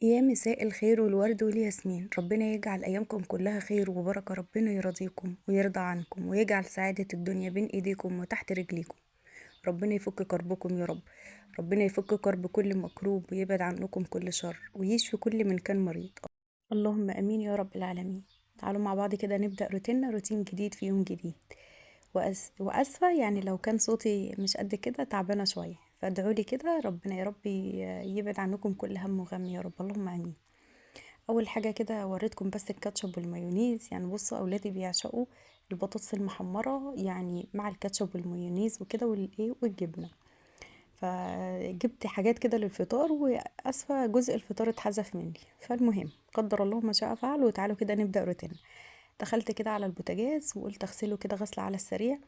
يا مساء الخير والورد والياسمين، ربنا يجعل أيامكم كلها خير وبركة. ربنا يرضيكم ويرضى عنكم ويجعل سعادة الدنيا بين إيديكم وتحت رجليكم. ربنا يفك كربكم يا رب. ربنا يفك كرب كل مكروب ويبعد عنكم كل شر ويشفي كل من كان مريض. اللهم أمين يا رب العالمين. تعالوا مع بعض كده نبدأ روتين جديد في يوم جديد. وأسفة يعني لو كان صوتي مش قد كده، تعبانة شوية، فادعولي كده ربنا يا رب يبعد عنكم كل هم وغم يا رب، اللهم آمين. اول حاجه كده وريتكم بس الكاتشب والمايونيز. يعني بصوا اولادي بيعشقوا البطاطس المحمره يعني مع الكاتشب والمايونيز وكده والايه والجبنه. فجبت حاجات كده للفطار، واسفه جزء الفطار اتحذف مني، فالمهم قدر الله ما شاء فعل. وتعالوا كده نبدا روتين. دخلت كده على البوتاجاز وقلت اغسله كده غسله على السريع.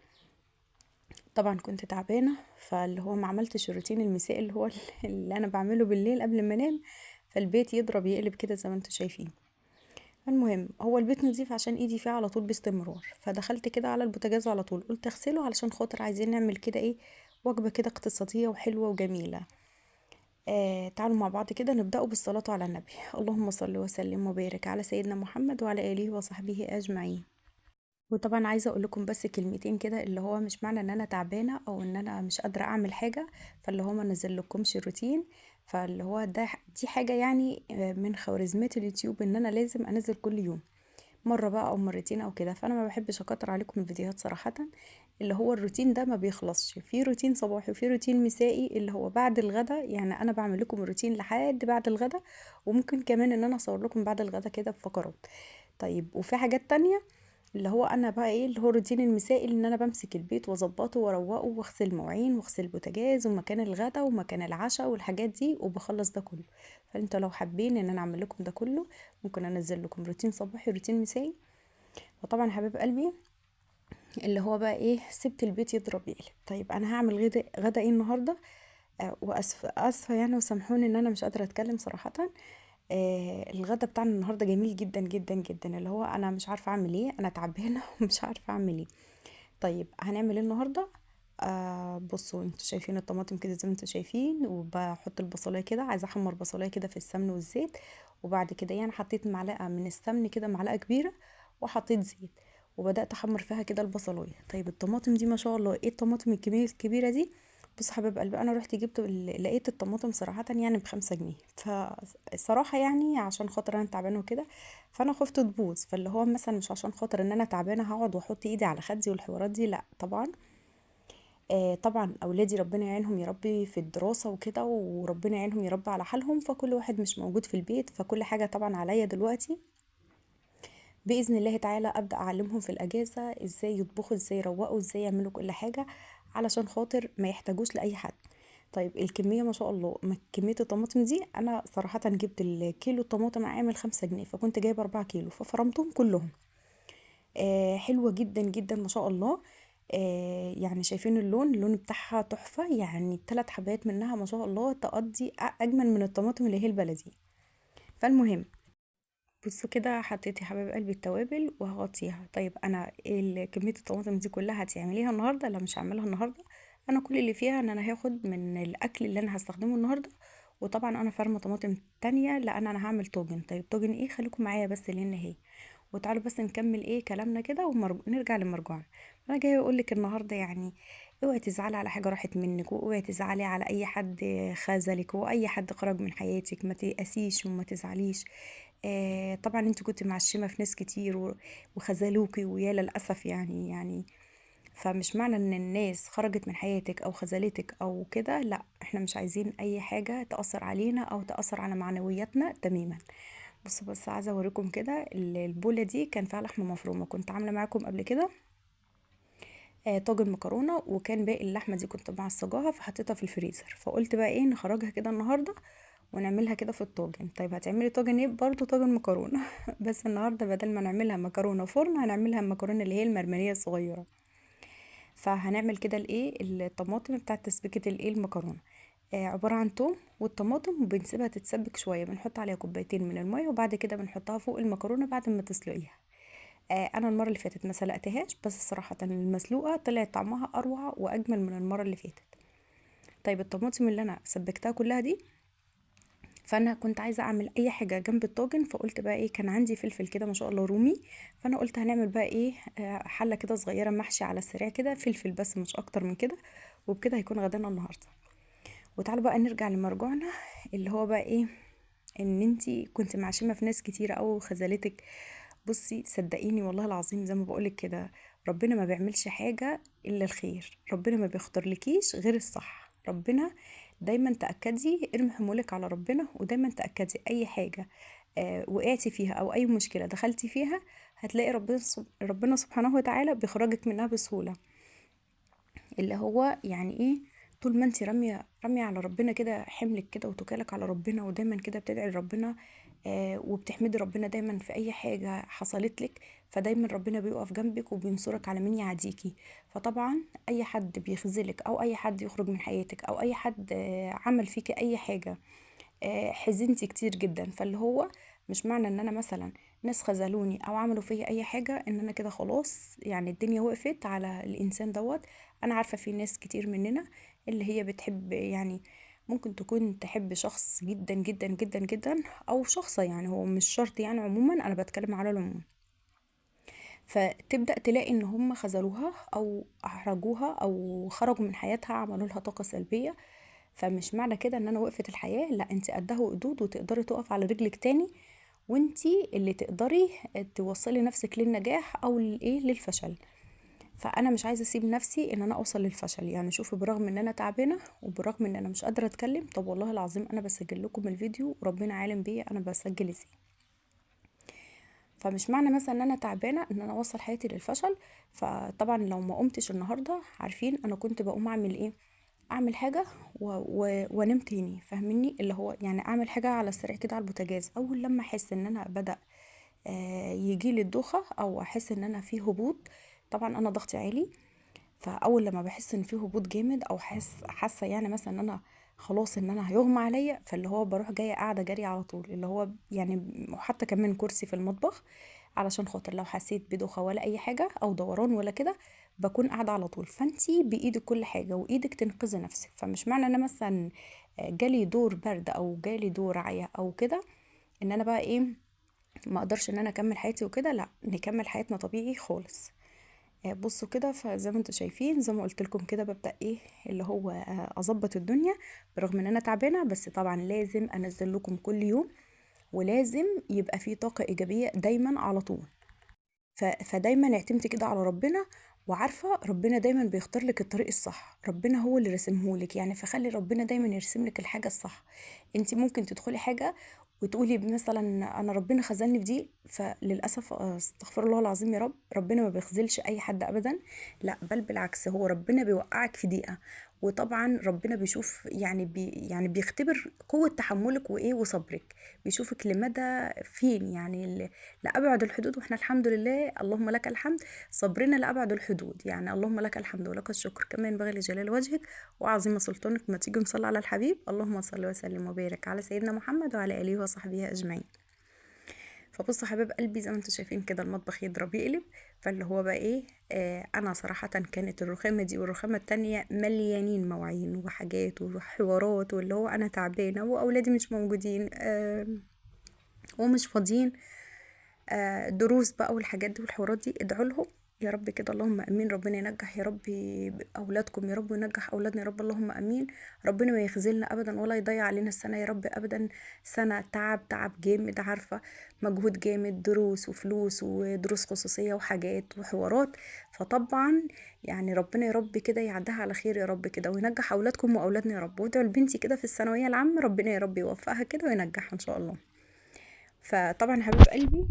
طبعا كنت تعبانه، فاللي هو ما عملتش الروتين المسائي اللي هو اللي انا بعمله بالليل قبل ما انام، فالبيت يضرب يقلب كده زي ما انتم شايفين. المهم هو البيت نضيف عشان ايدي فيه على طول باستمرار، فدخلت كده على البوتاجاز على طول، قلت اغسله علشان خاطر عايزين نعمل كده ايه، وجبة كده اقتصادية وحلوة وجميلة. تعالوا مع بعض كده نبدأ بالصلاة على النبي. اللهم صل وسلم وبارك على سيدنا محمد وعلى آله وصحبه أجمعين. وطبعا عايزه اقول لكم بس كلمتين كده، اللي هو مش معنى ان انا تعبانه او ان انا مش قادره اعمل حاجه فاللي هو ما نزل لكمش روتين. فاللي هو دي حاجه يعني من خوارزميات اليوتيوب ان انا لازم انزل كل يوم، مره بقى او مرتين او كده. فانا ما بحبش اكتر عليكم الفيديوهات صراحه. اللي هو الروتين ده ما بيخلصش، في روتين صباحي وفي روتين مسائي اللي هو بعد الغدا. يعني انا بعمل لكم روتين لحد بعد الغدا، وممكن كمان ان انا اصور لكم بعد الغدا كده بفقرات. طيب وفي حاجات تانية اللي هو انا بقى ايه، اللي هو الروتين المسائي، ان انا بمسك البيت واظبطه واروقه واغسل مواعين واغسل البوتاجاز ومكان الغدا ومكان العشاء والحاجات دي، وبخلص ده كله. فانتوا لو حابين ان انا اعمل لكم ده كله، ممكن انزل لكم روتين صباحي روتين مسائي. وطبعا يا حبيب قلبي اللي هو بقى ايه، سبت البيت يضرب يقلب. طيب انا هعمل غدا ايه النهارده؟ اسفه يعني، وسامحوني ان انا مش قادره اتكلم صراحه. الغدا بتاعنا النهارده جميل جدا جدا جدا، اللي هو انا مش عارفه اعمل ايه، انا تعبانه ومش عارفه اعمل ايه. طيب هنعمل ايه النهارده؟ بصوا انتوا شايفين الطماطم كده زي ما انتوا شايفين، وبحط البصلايه كده، عايزه احمر بصلايه كده في السمن والزيت. وبعد كده يعني حطيت معلقه من السمن كده، معلقه كبيره، وحطيت زيت، وبدات احمر فيها كده البصلايه. طيب الطماطم دي ما شاء الله، ايه الطماطم الكميه الكبيره دي! بص حبيب قلبي، انا رحت جبت لقيت الطماطم صراحه يعني ب5 جنيه. فالصراحه يعني عشان خاطر انا تعبانه وكده، فانا خفت تبوظ. فاللي هو مثلا مش عشان خاطر ان انا تعبانه هقعد واحط ايدي على خدي والحوارات دي، لا طبعا. طبعا اولادي ربنا يعينهم يا ربي في الدراسه وكده، وربنا يعينهم يا رب على حالهم، فكل واحد مش موجود في البيت، فكل حاجه طبعا عليا دلوقتي. باذن الله تعالى ابدا اعلمهم في الاجازه ازاي يطبخوا، ازاي يروقوا، ازاي يعملوا كل حاجه، علشان خاطر ما يحتاجوش لاي حد. طيب الكميه ما شاء الله، كميه الطماطم دي، انا صراحه جبت الكيلو الطماطم عامل 5 جنيه، فكنت جايبه 4 كيلو ففرمتهم كلهم. حلوة جدا جدا ما شاء الله. يعني شايفين اللون بتاعها تحفة، يعني ال3 حبات منها ما شاء الله تقضي أجمل من الطماطم اللي هي البلدي. فالمهم بصوا كده، حطيت يا حبايب قلبي التوابل وهغطيها. طيب انا كمية الطماطم دي كلها هتعمليها النهاردة؟ لا مش هعملها النهاردة. انا كل اللي فيها ان انا هاخد من الاكل اللي انا هستخدمه النهاردة. وطبعا انا فارمة طماطم تانية لان انا هعمل طاجن. طيب طاجن ايه؟ خليكم معايا بس للنهاية. وتعالوا بس نكمل ايه كلامنا كده ونرجع لمرجوعنا. انا جايه اقولك النهارده يعني، اوعي تزعلي على حاجه راحت منك، واوعي تزعلي على اي حد خذلك، واي حد خرج من حياتك. ما تيأسيش وما تزعليش. طبعا انت كنت معشمه في ناس كتير وخذلوكي، ويا للاسف يعني. فمش معنى ان الناس خرجت من حياتك او خذلتك او كده، لا احنا مش عايزين اي حاجه تأثر علينا او تأثر على معنوياتنا تماما. بصوا بس عايزه اوريكم كده البوله دي كان فيها لحمه مفرومه، كنت عامله معاكم قبل كده طاجن مكرونه، وكان باقي اللحمه دي كنت معصجاها فحطيتها في الفريزر. فقلت بقى ايه، نخرجها كده النهارده ونعملها كده في الطاجن. طيب هتعملي طاجن ايه؟ برضو طاجن مكرونه بس النهارده بدل ما نعملها مكرونه فرن، هنعملها المكرونه اللي هي المرمريه الصغيره. فهنعمل كده الايه، الطماطم بتاعت تسبيكه الايه المكرونه. عباره عن توم والطماطم، وبنسيبها تتسبك شويه، بنحط عليها كوبايتين من الميه، وبعد كده بنحطها فوق المكرونه بعد ما تسلقيها. انا المره اللي فاتت ما سلقتهاش، بس صراحه المسلوقه طلعت طعمها اروع واجمل من المره اللي فاتت. طيب الطماطم اللي انا سبكتها كلها دي، فانا كنت عايزه اعمل اي حاجه جنب الطاجن، فقلت بقى ايه، كان عندي فلفل كده ما شاء الله رومي، فانا قلت هنعمل بقى ايه، حله كده صغيره محشي على السريع كده فلفل بس مش اكتر من كده، وبكده هيكون غدانا النهارده. وتعالوا بقى نرجع لمرجوعنا، اللي هو بقى ايه، ان انتي كنت معشمه في ناس كتيره قوي خذلتك. بصي صدقيني والله العظيم زي ما بقولك كده، ربنا ما بيعملش حاجه الا الخير، ربنا ما بيختارلكيش غير الصح. ربنا دايما تاكدي، ارمي حمولك على ربنا، ودايما تاكدي اي حاجه وقعتي فيها او اي مشكله دخلتي فيها، هتلاقي ربنا سبحانه وتعالى بيخرجك منها بسهوله. اللي هو يعني ايه، طول ما انت راميه على ربنا كده حملك كده وتوكلك على ربنا، ودايما كده بتدعي ربنا وبتحمدي ربنا دايما في اي حاجه حصلت لك، فدايما ربنا بيقف جنبك وبينصرك على مين يعاديكي. فطبعا اي حد بيخذلك او اي حد يخرج من حياتك او اي حد عمل فيكي اي حاجه حزنتي كتير جدا، فاللي هو مش معنى ان انا مثلا ناس خذلوني او عملوا فيا اي حاجة ان انا كده خلاص يعني الدنيا وقفت على الانسان دوت. انا عارفة في ناس كتير مننا اللي هي بتحب يعني، ممكن تكون تحب شخص جدا جدا جدا جدا، او شخصة، يعني هو مش شرط، يعني عموما انا بتكلم على العموم، فتبدأ تلاقي ان هم خذلوها او احرجوها او خرجوا من حياتها عملوا لها طاقة سلبية. فمش معنى كده ان انا وقفت الحياة، لا، انت قدها وقدود وتقدري تقف على رجلك تاني، وانتي اللي تقدري توصلي نفسك للنجاح او للايه للفشل. فانا مش عايزه اسيب نفسي ان انا اوصل للفشل. يعني شوفي، برغم ان انا تعبانه وبرغم ان انا مش قادره اتكلم، طب والله العظيم انا بسجل لكم الفيديو وربنا عالم بيا انا بسجل ازاي. فمش معنى مثلا ان انا تعبانه ان انا اوصل حياتي للفشل. فطبعا لو ما قمتش النهارده، عارفين انا كنت بقوم اعمل ايه، اعمل حاجه وانام تاني، فاهميني؟ اللي هو يعني اعمل حاجه على السريع كده على البوتاجاز، اول لما احس ان انا بدأ يجيلي الدوخه او احس ان انا في هبوط. طبعا انا ضغطي عالي، فاول لما بحس ان في هبوط جامد او حاسه يعني مثلا ان انا خلاص ان انا هيغمى عليا، فاللي هو بروح جايه قاعده جري على طول، اللي هو يعني حتى كمان كرسي في المطبخ، علشان خاطر لو حسيت بدوخه ولا اي حاجه او دوران ولا كده، بكون قاعده على طول. فانتي بايدك كل حاجه وايدك تنقذي نفسك. فمش معنى ان انا مثلا جالي دور برد او جالي دور عيا او كده ان انا بقى ايه ما اقدرش ان انا اكمل حياتي وكده، لا، نكمل حياتنا طبيعي خالص. بصوا كده، فزي ما انتوا شايفين زي ما قلت لكم كده ببدأ ايه اللي هو اظبط الدنيا، برغم ان انا تعبانه، بس طبعا لازم انزل لكم كل يوم، ولازم يبقى في طاقه ايجابيه دايما على طول. فدايما اعتمدي كده على ربنا، وعارفه ربنا دايما بيختار لك الطريق الصح، ربنا هو اللي رسمه لك يعني، فخلي ربنا دايما يرسم لك الحاجه الصح. انت ممكن تدخلي حاجه وتقولي مثلا انا ربنا خذلني في دي، فللاسف استغفر الله العظيم يا رب، ربنا ما بيخذلش اي حد ابدا، لا بل بالعكس، هو ربنا بيوقعك في دقيقه. وطبعا ربنا بيشوف يعني يعني بيختبر قوه تحملك وايه وصبرك، بيشوفك لمدى فين، يعني لأبعد الحدود. واحنا الحمد لله اللهم لك الحمد صبرنا لأبعد الحدود، يعني اللهم لك الحمد ولك الشكر كما ينبغي لجلال وجهك وعظيم سلطانك. ما تيجي نصلي على الحبيب، اللهم صل وسلم وبارك على سيدنا محمد وعلى آله وصحبه أجمعين. فبصوا حبايب قلبي، زي ما انتم شايفين كده المطبخ يضرب يقلب. فاللي هو بقى ايه، انا صراحة كانت الرخامة دي والرخامة التانية مليانين مواعين وحاجات وحوارات، واللي هو انا تعبانة واولادي مش موجودين ومش فاضيين، دروس بقى والحاجات دي والحوارات دي. ادعوا لهم يا رب كده، اللهم امين، ربنا ينجح يا رب اولادكم يا رب، وينجح اولادنا يا رب، اللهم امين. ربنا ما يخذلنا ابدا ولا يضيع علينا السنه يا رب ابدا. سنه تعب، تعب جامد، عارفه، مجهود جامد، دروس وفلوس ودروس خصوصيه وحاجات وحوارات. فطبعا يعني ربنا يا رب كده يعدها على خير يا رب كده، وينجح اولادكم واولادنا يا رب. وادعوا لبنتي كده في الثانويه العامه، ربنا يا رب يوفقها كده وينجحها ان شاء الله. فطبعا حبيب قلبي